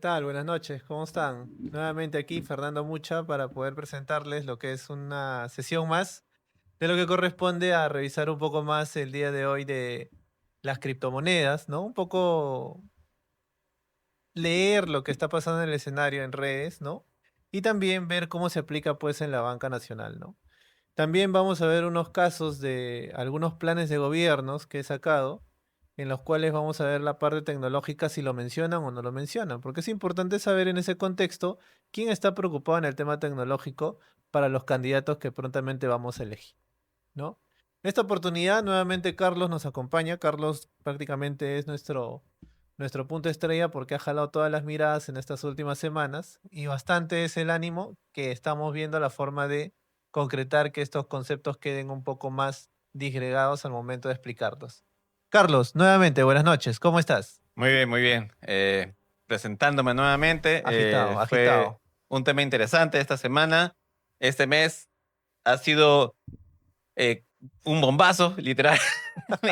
tal? Buenas noches, ¿cómo están? Nuevamente aquí Fernando Mucha para poder presentarles lo que es una sesión más de lo que corresponde a revisar un poco más el día de hoy de las criptomonedas, ¿no? Un poco leer lo que está pasando en el escenario en redes, ¿no? Y también ver cómo se aplica pues en la banca nacional, ¿no? También vamos a ver unos casos de algunos planes de gobiernos que he sacado, en los cuales vamos a ver la parte tecnológica si lo mencionan o no lo mencionan, porque es importante saber en ese contexto quién está preocupado en el tema tecnológico para los candidatos que prontamente vamos a elegir, ¿no? En esta oportunidad, nuevamente Carlos nos acompaña. Carlos prácticamente es nuestro punto estrella porque ha jalado todas las miradas en estas últimas semanas y bastante es el ánimo que estamos viendo la forma de concretar que estos conceptos queden un poco más disgregados al momento de explicarlos. Carlos, nuevamente, buenas noches, ¿cómo estás? Muy bien, muy bien. Presentándome nuevamente, Agitado, fue agitado. un tema interesante esta semana. Este mes ha sido eh, un bombazo, literal,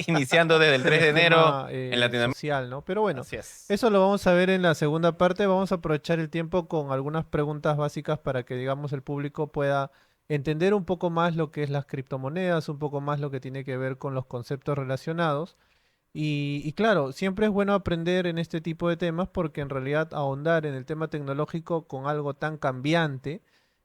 iniciando desde el 3 El de enero tema en Latinoamérica. social, ¿no? Pero bueno, Así es. eso lo vamos a ver en la segunda parte. Vamos a aprovechar el tiempo con algunas preguntas básicas para que, digamos, el público pueda entender un poco más lo que es las criptomonedas, un poco más lo que tiene que ver con los conceptos relacionados. Y claro, siempre es bueno aprender en este tipo de temas porque en realidad ahondar en el tema tecnológico con algo tan cambiante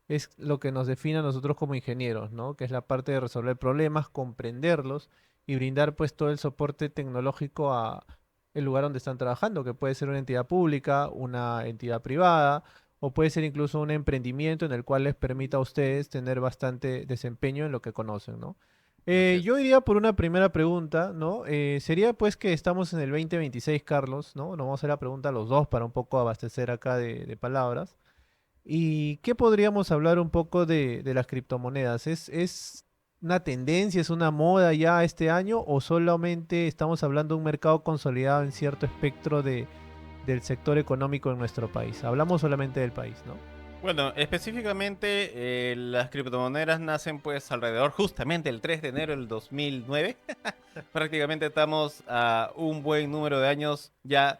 es lo que nos define a nosotros como ingenieros, ¿no? Que es la parte de resolver problemas, comprenderlos y brindar pues todo el soporte tecnológico a el lugar donde están trabajando, que puede ser una entidad pública, una entidad privada o puede ser incluso un emprendimiento en el cual les permita a ustedes tener bastante desempeño en lo que conocen, ¿no? Así Yo es. iría por una primera pregunta, ¿no? Sería pues que estamos en el 2026, Carlos, ¿no? Nos vamos a hacer la pregunta a los dos para un poco abastecer acá de palabras. ¿Y qué podríamos hablar un poco de las criptomonedas? ¿Es una tendencia, es una moda ya este año o solamente estamos hablando de un mercado consolidado en cierto espectro del sector económico en nuestro país? Hablamos solamente del país, ¿no? Bueno, específicamente las criptomonedas nacen pues alrededor justamente el 3 de enero del 2009. Prácticamente estamos a un buen número de años ya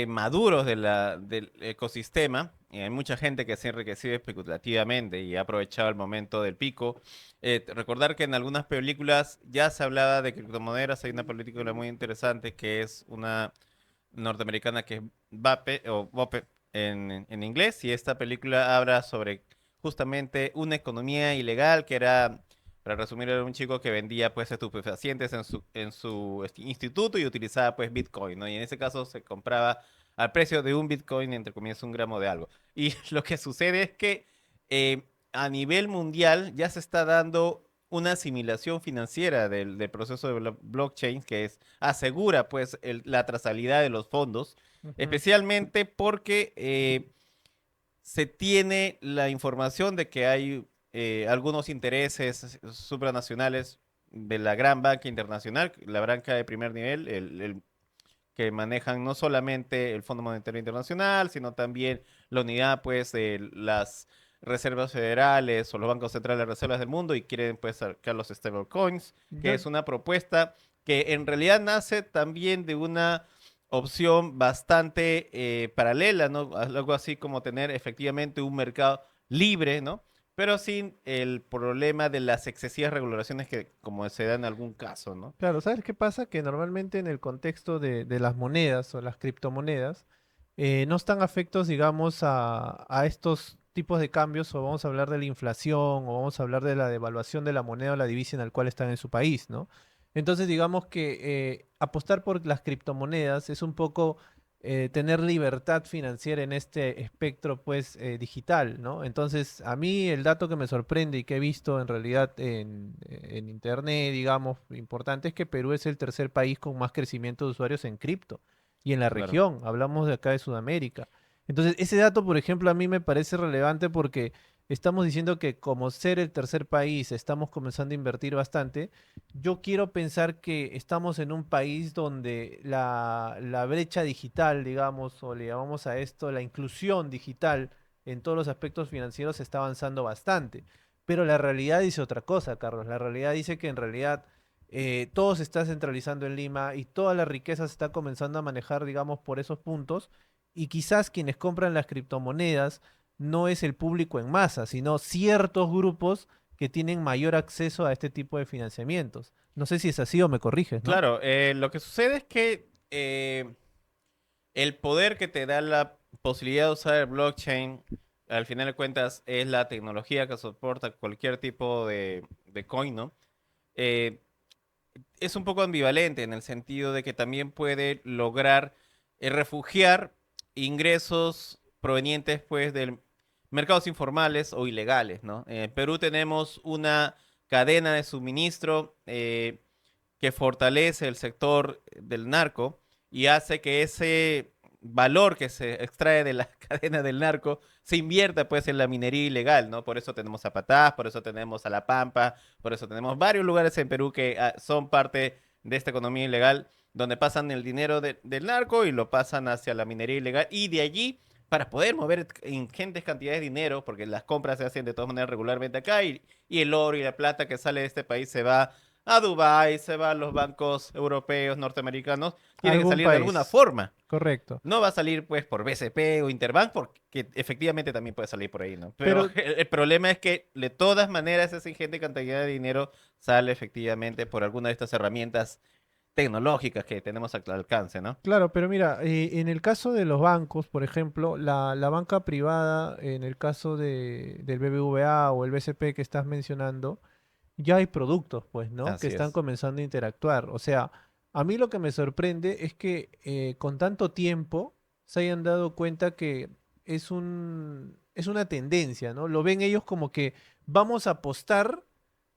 maduros del ecosistema. Y hay mucha gente que se ha enriquecido especulativamente y ha aprovechado el momento del pico. Recordar que en algunas películas ya se hablaba de criptomonedas. Hay una película muy interesante que es una norteamericana que es BAPE en inglés, y esta película habla sobre justamente una economía ilegal que era, para resumir, era un chico que vendía pues estupefacientes en su instituto y utilizaba pues Bitcoin, ¿no? Y en ese caso se compraba al precio de un Bitcoin, entre comillas, un gramo de algo. Y lo que sucede es que a nivel mundial ya se está dando una asimilación financiera del proceso de blockchain, que es asegura pues la trazabilidad de los fondos, Ujú. especialmente porque se tiene la información de que hay algunos intereses supranacionales de la gran banca internacional, la banca de primer nivel, que manejan no solamente el Fondo Monetario Internacional, sino también la unidad, pues, de las reservas federales o los bancos centrales de reservas del mundo, y quieren, pues, sacar los stablecoins, que Yo, es una propuesta que en realidad nace también de una opción bastante paralela, ¿no? Algo así como tener efectivamente un mercado libre, ¿no? Pero sin el problema de las excesivas regulaciones que, como se da en algún caso, ¿no? claro, ¿sabes qué pasa? Que normalmente en el contexto de las monedas o las criptomonedas, no están afectos, digamos, a estos tipos de cambios, o vamos a hablar de la inflación, o vamos a hablar de la devaluación de la moneda o la divisa en la cual están en su país, ¿no? Entonces, digamos que apostar por las criptomonedas es un poco tener libertad financiera en este espectro, pues, digital, ¿no? Entonces, a mí el dato que me sorprende y que he visto en realidad en internet, digamos, importante es que Perú es el tercer país con más crecimiento de usuarios en cripto y en la Claro. región, hablamos de acá de Sudamérica. Entonces, ese dato, por ejemplo, a mí me parece relevante porque estamos diciendo que como ser el tercer país estamos comenzando a invertir bastante. Yo quiero pensar que estamos en un país donde la brecha digital, digamos, o le llamamos a esto la inclusión digital en todos los aspectos financieros está avanzando bastante. Pero la realidad dice otra cosa, Carlos. La realidad dice que en realidad todo se está centralizando en Lima y toda la riqueza se está comenzando a manejar, digamos, por esos puntos. y quizás quienes compran las criptomonedas no es el público en masa, sino ciertos grupos que tienen mayor acceso a este tipo de financiamientos. No sé si es así o me corriges, ¿no? Claro, lo que sucede es que el poder que te da la posibilidad de usar el blockchain, al final de cuentas, es la tecnología que soporta cualquier tipo de coin, ¿no? Eh, es un poco ambivalente en el sentido de que también puede lograr refugiar ingresos provenientes pues de mercados informales o ilegales, ¿no? En Perú tenemos una cadena de suministro que fortalece el sector del narco y hace que ese valor que se extrae de la cadena del narco se invierta pues en la minería ilegal, ¿no? Por eso tenemos a Patás, por eso tenemos a La Pampa, por eso tenemos varios lugares en Perú que son parte de esta economía ilegal, donde pasan el dinero del narco y lo pasan hacia la minería ilegal y de allí para poder mover ingentes cantidades de dinero, porque las compras se hacen de todas maneras regularmente acá y el oro y la plata que sale de este país se va a Dubái, se va a los bancos europeos, norteamericanos, tiene que Algún salir de alguna país, forma. correcto. No va a salir pues por BCP o Interbank, porque efectivamente también puede salir por ahí, ¿no? Pero Pero el problema es que de todas maneras esa ingente cantidad de dinero sale efectivamente por alguna de estas herramientas tecnológicas que tenemos al alcance, ¿no? claro, pero mira, en el caso de los bancos, por ejemplo, la banca privada, en el caso del BBVA o el BCP que estás mencionando, ya hay productos, pues, ¿no? Que Así están es. comenzando a interactuar. O sea, a mí lo que me sorprende es que con tanto tiempo se hayan dado cuenta que es una tendencia, ¿no? Lo ven ellos como que vamos a apostar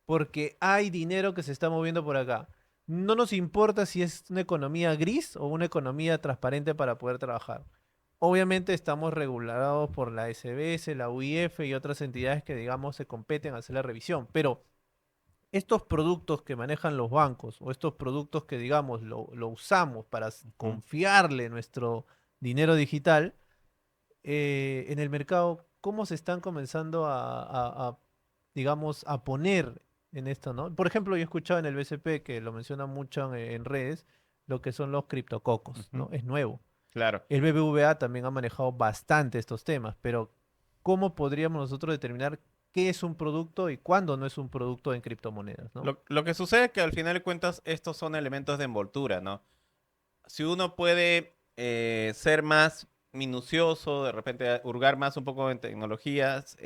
porque hay dinero que se está moviendo por acá. No nos importa si es una economía gris o una economía transparente para poder trabajar. Obviamente estamos regulados por la SBS, la UIF y otras entidades que, digamos, se competen a hacer la revisión, pero estos productos que manejan los bancos o estos productos que, digamos, lo usamos para Ujú. confiarle nuestro dinero digital en el mercado, ¿cómo se están comenzando digamos, a poner en esto, ¿no? Por ejemplo, yo he escuchado en el BCP que lo mencionan mucho en redes, lo que son los criptococos, Ujú. ¿no? Es nuevo. Claro. El BBVA también ha manejado bastante estos temas, pero ¿cómo podríamos nosotros determinar qué es un producto y cuándo no es un producto en criptomonedas, ¿no? Lo que sucede es que al final de cuentas estos son elementos de envoltura, ¿no? Si uno puede ser más minucioso, de repente hurgar más un poco en tecnologías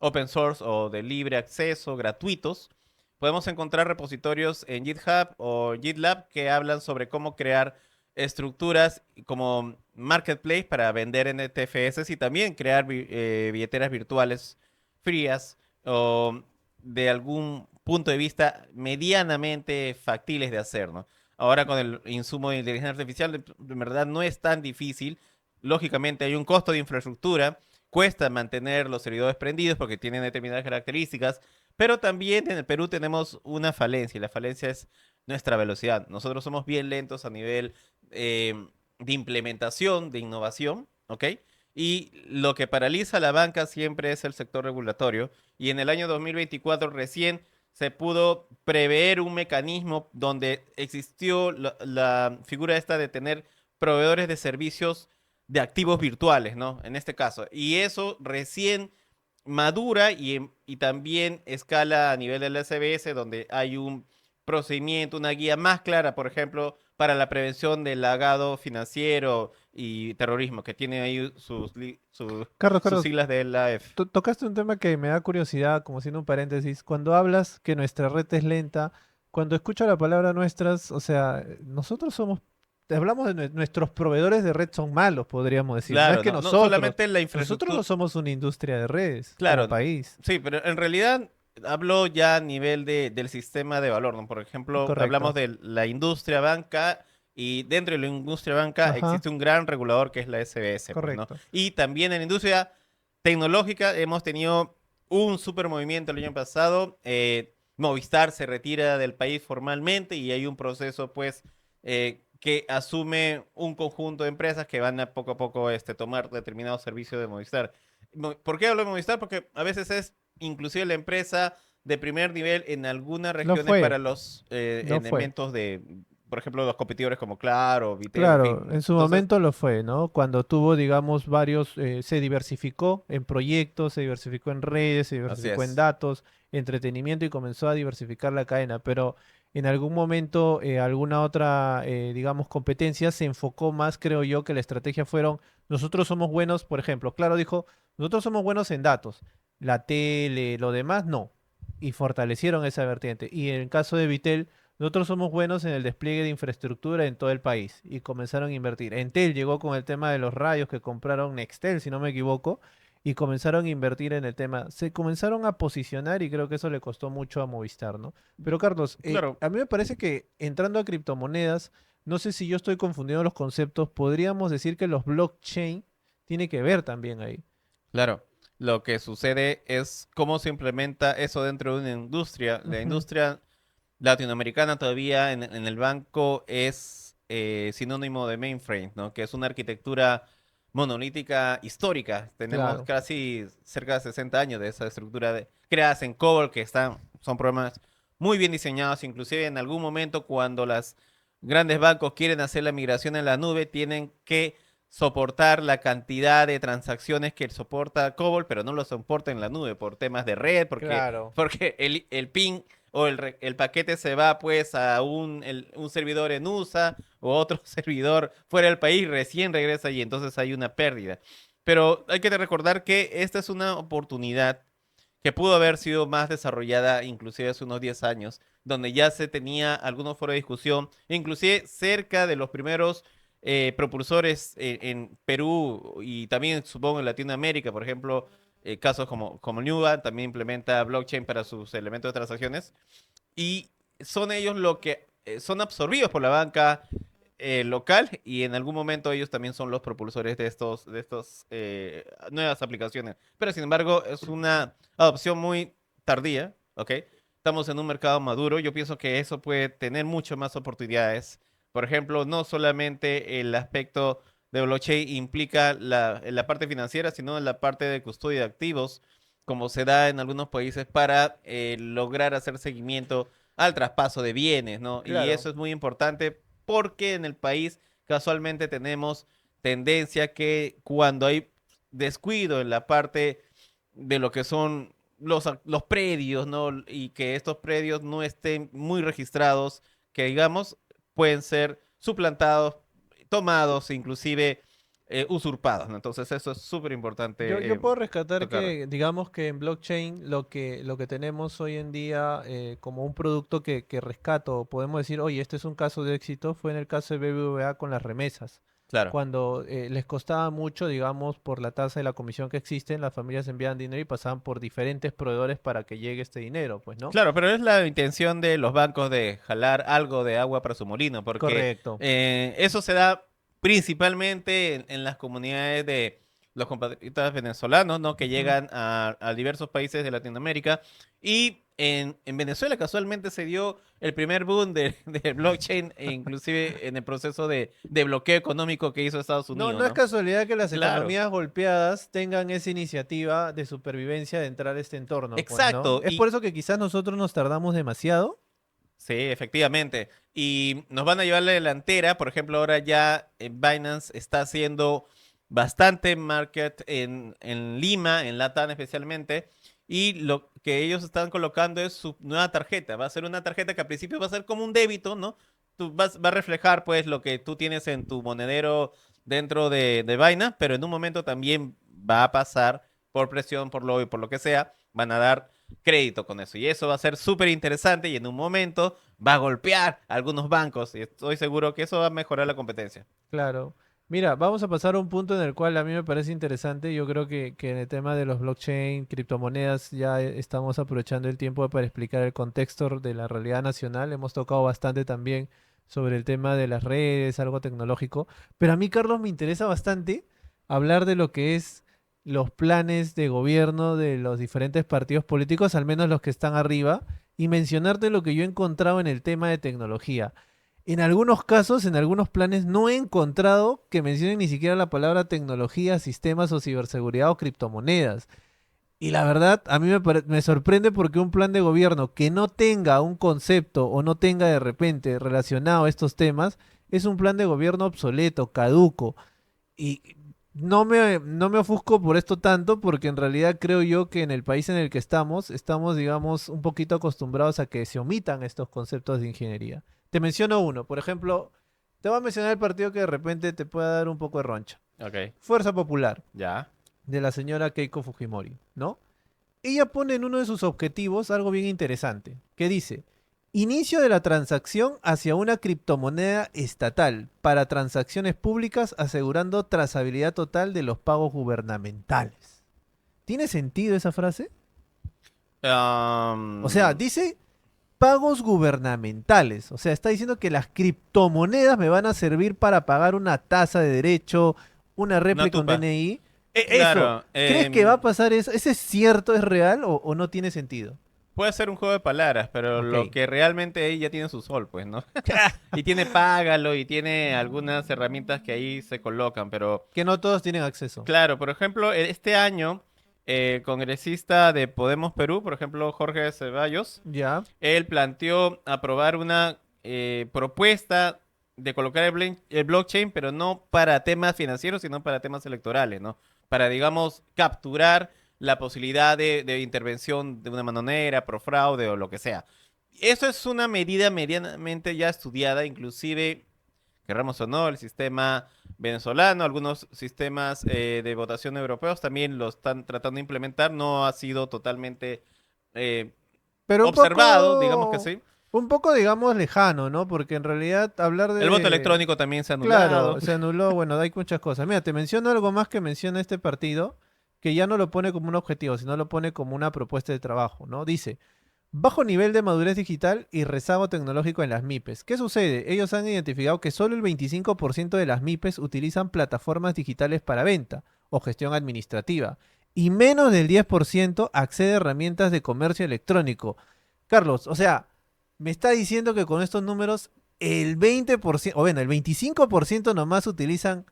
open source o de libre acceso, gratuitos, podemos encontrar repositorios en GitHub o GitLab que hablan sobre cómo crear estructuras como marketplace para vender NFTs y también crear billeteras virtuales frías o de algún punto de vista medianamente factibles de hacer, ¿no? Ahora con el insumo de inteligencia artificial, de verdad no es tan difícil. Lógicamente hay un costo de infraestructura, cuesta mantener los servidores prendidos porque tienen determinadas características, pero también en el Perú tenemos una falencia y la falencia es nuestra velocidad. Nosotros somos bien lentos a nivel de implementación, de innovación, ¿ok? Y lo que paraliza a la banca siempre es el sector regulatorio. Y en el año 2024 recién se pudo prever un mecanismo donde existió la figura esta de tener proveedores de servicios de activos virtuales, ¿no? En este caso. Y eso recién madura y también escala a nivel del SBS, donde hay un procedimiento, una guía más clara, por ejemplo, para la prevención del lavado financiero y terrorismo, que tiene ahí sus Carlos, siglas de la F. tocaste un tema que me da curiosidad, como haciendo un paréntesis. Cuando hablas que nuestra red es lenta, cuando escucho la palabra nuestras, o sea, nosotros somos, te hablamos de nuestros proveedores de red son malos, podríamos decir. No es Claro, que no, no nosotros, solamente la nosotros no infraestructura. somos una industria de redes como Claro, país. sí, pero en realidad hablo ya a nivel del sistema de valor, ¿no? Por ejemplo, hablamos Correcto. de la industria banca y dentro de la industria banca Ajá, existe un gran regulador que es la SBS, pues, ¿no? correcto. Y también en la industria tecnológica hemos tenido un super movimiento el año pasado. Movistar se retira del país formalmente y hay un proceso, pues, que asume un conjunto de empresas que van a poco tomar determinados servicios de Movistar. ¿Por qué hablo de Movistar? Porque a veces es inclusive la empresa de primer nivel en algunas Lo regiones para fue, los lo en fue. eventos por ejemplo, los competidores como Claro, Vitel, en Claro, fin. en su Entonces, momento lo fue, ¿no? Cuando tuvo, digamos, varios, se diversificó en proyectos, se diversificó en redes, se así diversificó en es. datos, entretenimiento y comenzó a diversificar la cadena, pero en algún momento alguna otra, digamos, competencia se enfocó más, creo yo, que la estrategia fueron, nosotros somos buenos, por ejemplo, Claro dijo, nosotros somos buenos en datos, la tele, lo demás, no, y fortalecieron esa vertiente. Y en el caso de Vitel, nosotros somos buenos en el despliegue de infraestructura en todo el país y comenzaron a invertir. Entel llegó con el tema de los radios que compraron Nextel, si no me equivoco, y comenzaron a invertir en el tema. Se comenzaron a posicionar y creo que eso le costó mucho a Movistar, ¿no? Pero Carlos, Claro, a mí me parece que entrando a criptomonedas, no sé si yo estoy confundiendo los conceptos, podríamos decir que los blockchain tiene que ver también ahí. claro. Lo que sucede es cómo se implementa eso dentro de una industria. La Ujú, industria latinoamericana todavía en el banco es sinónimo de mainframe, ¿no? Que es una arquitectura monolítica histórica. Tenemos claro, casi cerca de 60 años de esa estructura creadas en COBOL, son programas muy bien diseñados. Inclusive en algún momento cuando las grandes bancos quieren hacer la migración en la nube, tienen que soportar la cantidad de transacciones que soporta COBOL, pero no lo soporta en la nube por temas de red, claro. porque el ping o el paquete se va pues a un servidor en USA o otro servidor fuera del país, recién regresa y entonces hay una pérdida. Pero hay que recordar que esta es una oportunidad que pudo haber sido más desarrollada inclusive hace unos 10 años, donde ya se tenía algunos foros de discusión, inclusive cerca de los primeros propulsores en Perú y también supongo en Latinoamérica, por ejemplo, casos como Nubank también implementa blockchain para sus elementos de transacciones y son ellos lo que son absorbidos por la banca local y en algún momento ellos también son los propulsores de estos nuevas aplicaciones. Pero sin embargo es una adopción muy tardía, ¿ok? Estamos en un mercado maduro, yo pienso que eso puede tener mucho más oportunidades. Por ejemplo, no solamente el aspecto de blockchain implica la parte financiera, sino en la parte de custodia de activos, como se da en algunos países para lograr hacer seguimiento al traspaso de bienes, ¿no? Y Claro. eso es muy importante porque en el país casualmente tenemos tendencia que cuando hay descuido en la parte de lo que son los predios, ¿no? Y que estos predios no estén muy registrados, que digamos, pueden ser suplantados, tomados, inclusive usurpados, ¿no? Entonces eso es súper importante Yo puedo rescatar tocar. que, digamos que en blockchain lo que tenemos hoy en día como un producto que rescato, podemos decir, oye, este es un caso de éxito, fue en el caso de BBVA con las remesas. Claro. Cuando les costaba mucho, digamos, por la tasa de la comisión que existen, las familias enviaban dinero y pasaban por diferentes proveedores para que llegue este dinero, pues, ¿no? Claro, pero es la intención de los bancos de jalar algo de agua para su molino, porque Correcto. eso se da principalmente en las comunidades de los compatriotas venezolanos, ¿no? Que Ujú. llegan a diversos países de Latinoamérica. Y en Venezuela casualmente se dio el primer boom de blockchain, e inclusive en el proceso de bloqueo económico que hizo Estados No, Unidos, no es ¿no? casualidad que las Claro, economías golpeadas tengan esa iniciativa de supervivencia de entrar a este entorno, pues, ¿no? exacto. Es por eso que quizás nosotros nos tardamos demasiado. Sí, efectivamente. Y nos van a llevar la delantera. Por ejemplo, ahora ya Binance está haciendo bastante market en Lima, en Latam especialmente. Y lo que ellos están colocando es su nueva tarjeta. Va a ser una tarjeta que al principio va a ser como un débito, ¿no? Va a reflejar pues lo que tú tienes en tu monedero dentro de Binance, pero en un momento también va a pasar por presión, por lobby, por lo que sea. Van a dar crédito con eso. Y eso va a ser súper interesante y en un momento va a golpear a algunos bancos y estoy seguro que eso va a mejorar la competencia. Claro. Mira, vamos a pasar a un punto en el cual a mí me parece interesante. Yo creo que en el tema de los blockchain, criptomonedas, ya estamos aprovechando el tiempo para explicar el contexto de la realidad nacional. Hemos tocado bastante también sobre el tema de las redes, algo tecnológico. Pero a mí, Carlos, me interesa bastante hablar de lo que es los planes de gobierno de los diferentes partidos políticos, al menos los que están arriba, y mencionarte lo que yo he encontrado en el tema de tecnología. En algunos casos, en algunos planes, no he encontrado que mencionen ni siquiera la palabra tecnología, sistemas o ciberseguridad o criptomonedas. Y la verdad, a mí me sorprende porque un plan de gobierno que no tenga un concepto o no tenga de repente relacionado a estos temas, es un plan de gobierno obsoleto, caduco. Y no me ofusco por esto tanto, porque en realidad creo yo que en el país en el que estamos, digamos, un poquito acostumbrados a que se omitan estos conceptos de ingeniería. Te menciono uno, por ejemplo, te voy a mencionar el partido que de repente te pueda dar un poco de roncha. Ok, Fuerza Popular, ya. de la señora Keiko Fujimori, ¿no? Ella pone en uno de sus objetivos algo bien interesante, que dice, inicio de la transacción hacia una criptomoneda estatal para transacciones públicas asegurando trazabilidad total de los pagos gubernamentales. ¿Tiene sentido esa frase? O sea, Am, dice pagos gubernamentales. O sea, está diciendo que las criptomonedas me van a servir para pagar una tasa de derecho, una una réplica, un tupa. DNI. Eso, Claro, ¿crees que va a pasar eso? ¿Ese es cierto, es real o no tiene sentido? puede ser un juego de palabras, pero Ok. lo que realmente ahí ya tiene su sol, pues, ¿no? Y tiene Págalo y tiene algunas herramientas que ahí se colocan, pero Que no todos tienen acceso. claro, por ejemplo, este año, el congresista de Podemos Perú, por ejemplo, Jorge Ceballos, Ya. él planteó aprobar una propuesta de colocar el blockchain, pero no para temas financieros, sino para temas electorales, ¿no? Para, digamos, capturar la posibilidad de intervención de una manonera, pro fraude o lo que sea. Eso es una medida medianamente ya estudiada, inclusive, querramos o no, el sistema venezolano, algunos sistemas de votación europeos también lo están tratando de implementar, no ha sido totalmente eh, Pero observado, digamos que sí. un poco, digamos, lejano, ¿no? Porque en realidad hablar El voto de... electrónico también se ha anulado. Claro, se anuló, bueno, hay muchas cosas. Mira, te menciono algo más que menciona este partido, que ya no lo pone como un objetivo, sino lo pone como una propuesta de trabajo, ¿no? Dice, bajo nivel de madurez digital y rezago tecnológico en las MIPES. ¿Qué sucede? Ellos han identificado que solo el 25% de las MIPES utilizan plataformas digitales para venta o gestión administrativa y menos del 10% accede a herramientas de comercio electrónico. Carlos, o sea, me está diciendo que con estos números el 20%, o bueno, el 25% nomás utilizan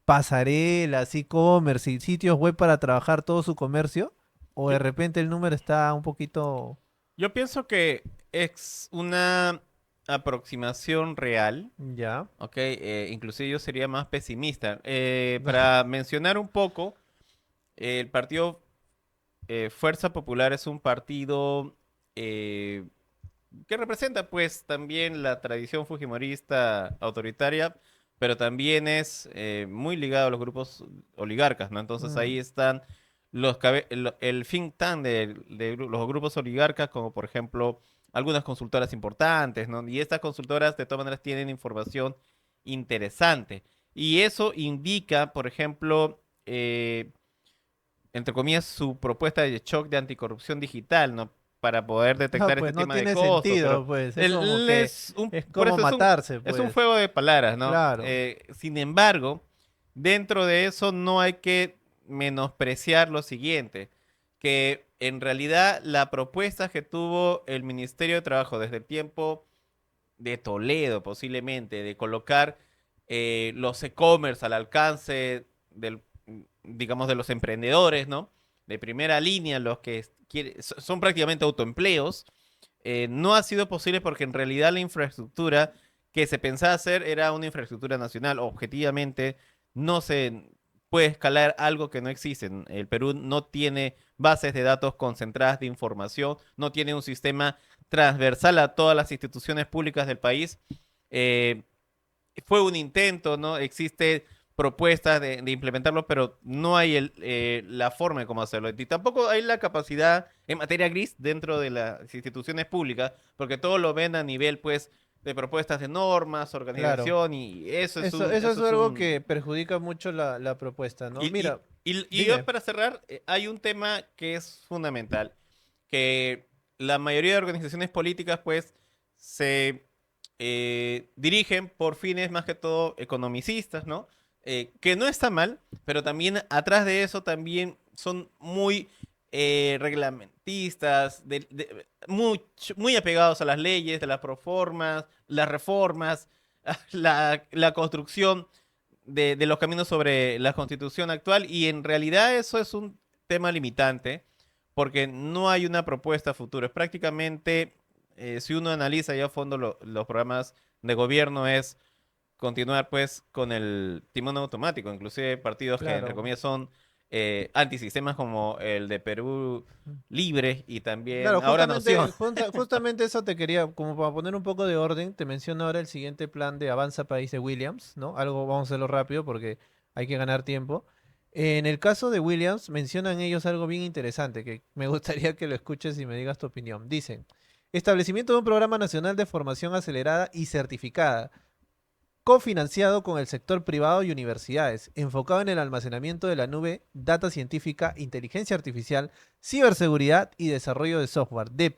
pasarelas, e-commerce y sitios web para trabajar todo su comercio, o Yo, de repente el número está un poquito... yo pienso que es una aproximación real, Ya. ¿ok? Inclusive yo sería más pesimista. Para mencionar un poco, el partido Fuerza Popular es un partido eh, que representa pues también la tradición fujimorista autoritaria, pero también es muy ligado a los grupos oligarcas, ¿no? Entonces Mm. ahí están el think tank los grupos oligarcas, como por ejemplo algunas consultoras importantes, ¿no? Y estas consultoras de todas maneras tienen información interesante. Y eso indica, por ejemplo, entre comillas, su propuesta de shock de anticorrupción digital, ¿no? Para poder Ah, detectar pues este no tema de tiene costos, pero sentido, pues. Es como que es un, es por como eso matarse, es un pues. juego de palabras, ¿no? Claro. Sin embargo, dentro de eso no hay que menospreciar lo siguiente, que en realidad la propuesta que tuvo el Ministerio de Trabajo desde el tiempo de Toledo, posiblemente, de colocar los e-commerce al alcance del, digamos, de los emprendedores, ¿no? De primera línea, los que son prácticamente autoempleos, no ha sido posible porque en realidad la infraestructura que se pensaba hacer era una infraestructura nacional. Objetivamente, no se puede escalar algo que no existe. El Perú no tiene bases de datos concentradas de información, no tiene un sistema transversal a todas las instituciones públicas del país. Eh, Fue un intento, ¿no? Existe propuestas de implementarlo, pero no hay la forma de cómo hacerlo. Y tampoco hay la capacidad en materia gris dentro de las instituciones públicas, porque todo lo ven a nivel, pues, de propuestas de normas, Claro. organización, y Eso es eso es algo un, que perjudica mucho la propuesta, ¿no? Mira, y yo dime. para cerrar, hay un tema que es fundamental, que la mayoría de organizaciones políticas pues se dirigen por fines más que todo economicistas, ¿no? Que no está mal, pero también atrás de eso también son muy reglamentistas, muy apegados a las leyes, de las proformas, las reformas, la construcción de los caminos sobre la constitución actual y en realidad eso es un tema limitante porque no hay una propuesta a futuro. Es prácticamente, si uno analiza ya a fondo los programas de gobierno, es continuar pues con el timón automático, inclusive partidos que entre Claro. comillas son antisistemas como el de Perú Libre y Claro, también Ahora Nación. justamente eso te quería, como para poner un poco de orden, te menciono ahora el siguiente plan de Avanza País de Williams, ¿no? Algo, vamos a hacerlo rápido porque hay que ganar tiempo. En el caso de Williams, mencionan ellos algo bien interesante que me gustaría que lo escuches y me digas tu opinión. Dicen, establecimiento de un programa nacional de formación acelerada y certificada cofinanciado con el sector privado y universidades, enfocado en el almacenamiento de la nube, data científica, inteligencia artificial, ciberseguridad y desarrollo de software, DEP,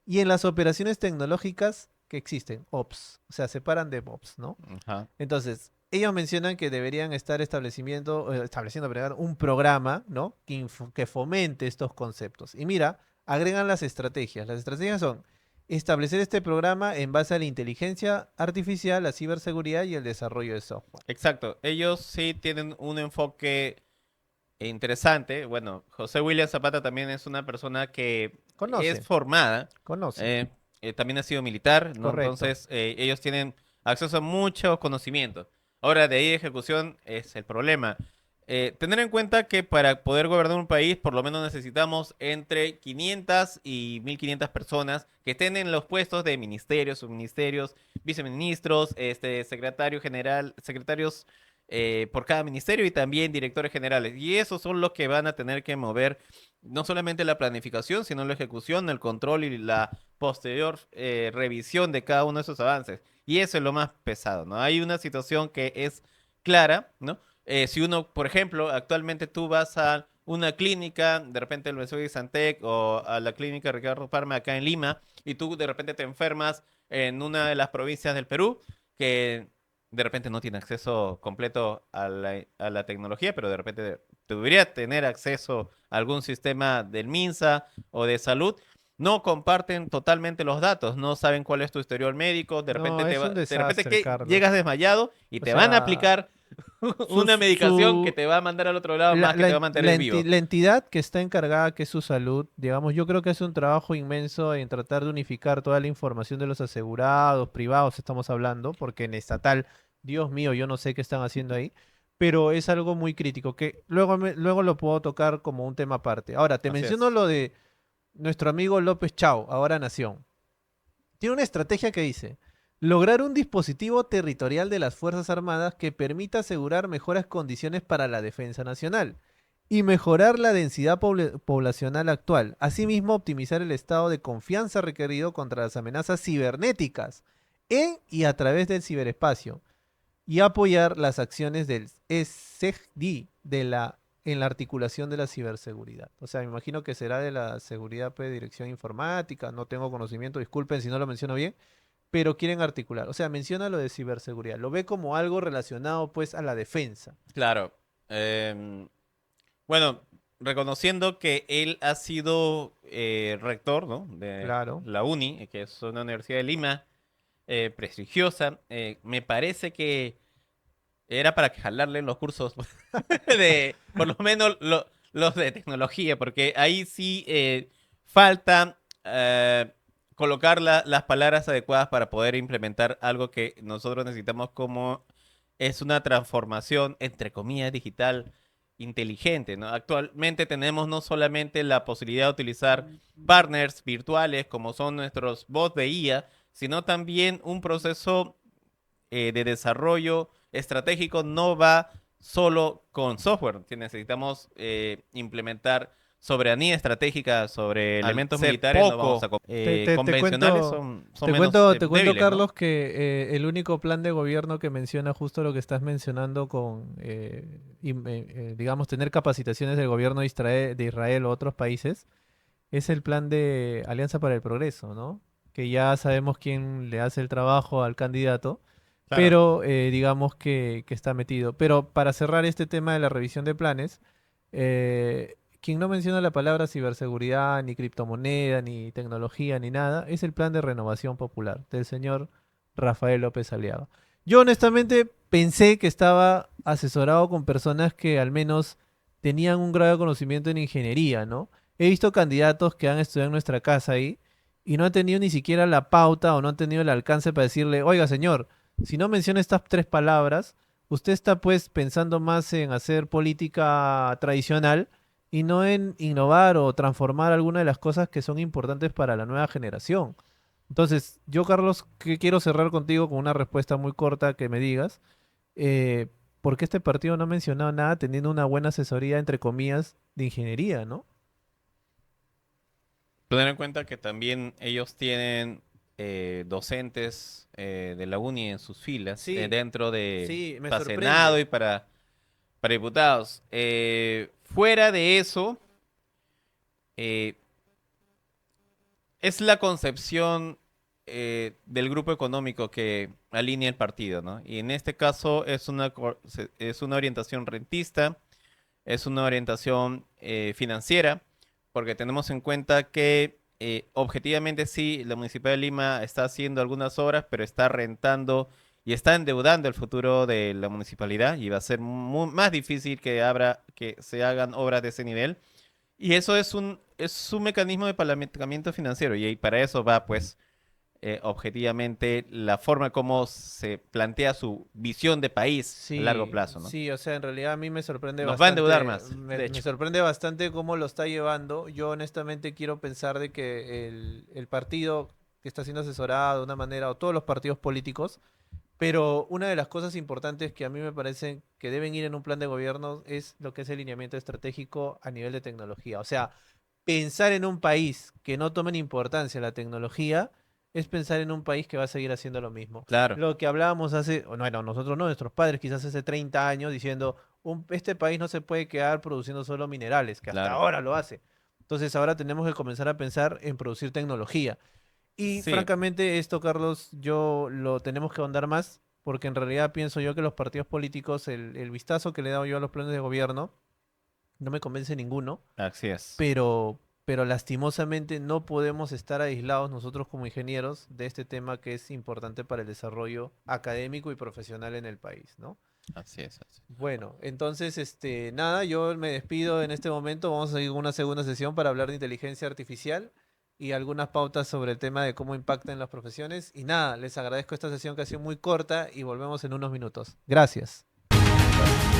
y en las operaciones tecnológicas que existen, OPS, o sea, separan DevOps, ¿no? Ajá. Entonces, ellos mencionan que deberían estar estableciendo perdón, un programa, ¿no? Que fomente estos conceptos. Y mira, agregan las estrategias. Las estrategias son establecer este programa en base a la inteligencia artificial, la ciberseguridad y el desarrollo de software. Exacto, ellos sí tienen un enfoque interesante. Bueno, José William Zapata también es una persona que es Conoce, formada, conoce, eh, también ha sido militar, ¿no? correcto. Entonces, ellos tienen acceso a muchos conocimientos. Ahora, de ahí ejecución es el problema. Tener en cuenta que para poder gobernar un país, por lo menos necesitamos entre 500 y 1500 personas que estén en los puestos de ministerios, subministerios, viceministros, secretario general, secretarios por cada ministerio y también directores generales. Y esos son los que van a tener que mover no solamente la planificación, sino la ejecución, el control y la posterior revisión de cada uno de esos avances. Y eso es lo más pesado, ¿no? Hay una situación que es clara, ¿no? Si uno, por ejemplo, actualmente tú vas a una clínica, de repente el Mesoy Santec o a la clínica Ricardo Parma acá en Lima, y tú de repente te enfermas en una de las provincias del Perú, que de repente no tiene acceso completo a la tecnología, pero de repente debería tener acceso a algún sistema del MINSA o de salud. No comparten totalmente los datos, no saben cuál es tu historial médico, de repente No, es un de repente desastre, que llegas Carlos. desmayado y O te van a sea, aplicar su, una su, medicación que su- te va a mandar al otro lado más que te va a mantener vivo. la entidad que está encargada, que es su salud, digamos, yo creo que es un trabajo inmenso en tratar de unificar toda la información de los asegurados, privados, estamos hablando, porque en estatal, Dios mío, yo no sé qué están haciendo ahí, pero es algo muy crítico, que luego, luego lo puedo tocar como un tema aparte. Ahora, te Así menciono es. lo de nuestro amigo López Chao, ahora Nación. Tiene una estrategia que dice, lograr un dispositivo territorial de las Fuerzas Armadas que permita asegurar mejores condiciones para la defensa nacional y mejorar la densidad poblacional actual. Asimismo, optimizar el estado de confianza requerido contra las amenazas cibernéticas en y a través del ciberespacio y apoyar las acciones del SEGDI en la articulación de la ciberseguridad. O sea, me imagino que será de la seguridad, pues, dirección informática, no tengo conocimiento, disculpen si no lo menciono bien, pero quieren articular. O sea, menciona lo de ciberseguridad, lo ve como algo relacionado pues a la defensa. Claro. em, bueno, reconociendo que él ha sido rector, ¿no? De Claro. la UNI, que es una universidad de Lima, prestigiosa, me parece que era para que jalarle los cursos de, por lo menos los de tecnología, porque ahí sí falta colocar las palabras adecuadas para poder implementar algo que nosotros necesitamos como es una transformación, entre comillas, digital inteligente, ¿no? Actualmente tenemos no solamente la posibilidad de utilizar partners virtuales como son nuestros bots de IA, sino también un proceso de desarrollo estratégico no va solo con software, que necesitamos implementar soberanía estratégica sobre Al elementos ser militares, no vamos a poco, Te convencionales cuento, son menos te cuento, débiles, ¿no? Carlos, que el único plan de gobierno que menciona justo lo que estás mencionando con, digamos, tener capacitaciones del gobierno de Israel o otros países, es el plan de Alianza para el Progreso, ¿no? Que ya sabemos quién le hace el trabajo al candidato, Claro. pero digamos que está metido. Pero para cerrar este tema de la revisión de planes, quien no menciona la palabra ciberseguridad, ni criptomoneda, ni tecnología, ni nada, es el plan de renovación popular del señor Rafael López Aliaga. Yo honestamente pensé que estaba asesorado con personas que al menos tenían un grado de conocimiento en ingeniería, ¿no? He visto candidatos que han estudiado en nuestra casa ahí y no han tenido ni siquiera la pauta o no han tenido el alcance para decirle, oiga señor, si no menciona estas tres palabras, usted está pues pensando más en hacer política tradicional y no en innovar o transformar alguna de las cosas que son importantes para la nueva generación. Entonces, yo, Carlos, que quiero cerrar contigo con una respuesta muy corta que me digas, eh, ¿por qué este partido no ha mencionado nada teniendo una buena asesoría, entre comillas, de ingeniería, ¿no? Tener en cuenta que también ellos tienen docentes de la uni en sus filas, Sí, dentro de sí, me para Senado sorprende. y para diputados. Fuera de eso, eh, es la concepción del grupo económico que alinea el partido, ¿no? Y en este caso es una orientación rentista, es una orientación financiera, porque tenemos en cuenta que objetivamente sí, la Municipalidad de Lima está haciendo algunas obras, pero está rentando y está endeudando el futuro de la municipalidad y va a ser más difícil que se hagan obras de ese nivel. Y eso es un mecanismo de apalancamiento financiero y para eso va, pues, objetivamente la forma como se plantea su visión de país a largo Sí, plazo, ¿no? sí, o sea, en realidad a mí me sorprende Nos va a endeudar bastante, más, me, de me hecho. sorprende bastante cómo lo está llevando. Yo honestamente quiero pensar de que el partido que está siendo asesorado de una manera, o todos los partidos políticos, pero una de las cosas importantes que a mí me parecen que deben ir en un plan de gobierno es lo que es el lineamiento estratégico a nivel de tecnología. O sea, pensar en un país que no tome en importancia la tecnología es pensar en un país que va a seguir haciendo lo mismo. Claro, Lo que hablábamos hace, o no, nosotros no, nuestros padres quizás hace 30 años diciendo, este país no se puede quedar produciendo solo minerales, que hasta claro. ahora lo hace. Entonces ahora tenemos que comenzar a pensar en producir tecnología. Y Sí, francamente esto, Carlos, yo lo tenemos que ahondar más, porque en realidad pienso yo que los partidos políticos, el vistazo que le he dado yo a los planes de gobierno, no me convence ninguno, así es. pero lastimosamente no podemos estar aislados nosotros como ingenieros de este tema que es importante para el desarrollo académico y profesional en el país, ¿no? Así es. Así. Bueno, entonces, nada, yo me despido en este momento. Vamos a ir con una segunda sesión para hablar de inteligencia artificial y algunas pautas sobre el tema de cómo impacta en las profesiones. Y nada, les agradezco esta sesión que ha sido muy corta y volvemos en unos minutos. Gracias. Vale.